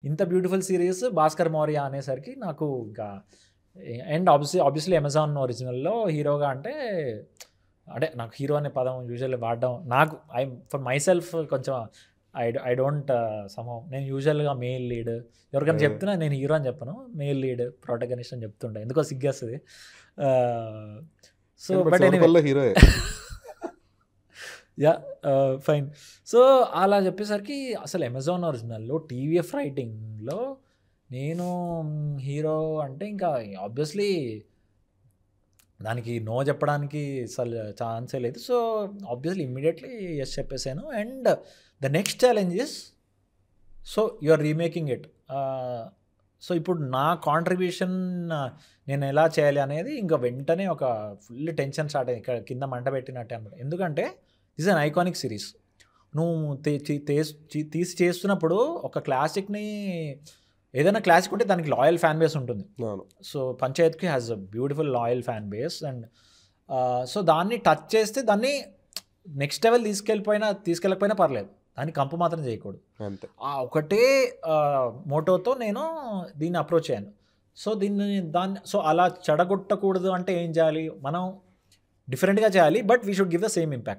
ఇంత beautiful series Bhaskar Maurya అనేసరికి నాకు ఇంకా అండ్ ఆబ్వియస్లీ అమెజాన్ ఒరిజినల్లో హీరోగా అంటే నాకు హీరో అనే పదం యూజువల్లీ వాడడం నాకు ఫర్ మై సెల్ఫ్ కొంచెం ఐ డోంట్ సమహౌ నేను యూజువల్గా మెయిల్ లీడ్ ఎవరికైనా చెప్తున్నా నేను హీరో అని చెప్పను, మెయిల్ లీడ్ ప్రొటగనిస్ట్ అని చెప్తుంటా, ఎందుకో సిగ్గేస్తుంది. So but hero yeah fine. So అలా చెప్పేసరికి అసలు అమెజాన్ ఒరిజినల్లో టీవీఎఫ్ రైటింగ్లో నేను హీరో అంటే ఇంకా ఆబ్వియస్లీ దానికి నో చెప్పడానికి అసలు ఛాన్సే లేదు. సో ఆబ్వియస్లీ ఇమ్మీడియట్లీ ఎస్ చెప్పేశాను. And the next challenge is so you are remaking it. So ఇప్పుడు నా కాంట్రిబ్యూషన్ నేను ఎలా చేయాలి అనేది ఇంకా వెంటనే ఒక ఫుల్ టెన్షన్ స్టార్ట్ అయ్యింది, ఇక్కడ కింద మంట పెట్టినట్టే అనమాట. ఎందుకంటే దిస్ అన్ ఐకానిక్ సిరీస్. నువ్వు తీసి చేస్తున్నప్పుడు ఒక క్లాసిక్ని, ఏదైనా క్లాసిక్ ఉంటే దానికి లాయల్ ఫ్యాన్ బేస్ ఉంటుంది. సో పంచాయత్కి has a beautiful loyal fan base. And so దాన్ని టచ్ చేస్తే దాన్ని నెక్స్ట్ లెవెల్ తీసుకెళ్ళకపోయినా పర్లేదు, దాన్ని కంపు మాత్రం చేయకూడదు. ఆ ఒకటే మోటోతో నేను దీన్ని అప్రోచ్ అయ్యాను. సో సో అలా చెడగొట్టకూడదు అంటే ఏం చేయాలి, మనం డిఫరెంట్గా చేయాలి, but we should give the same impact.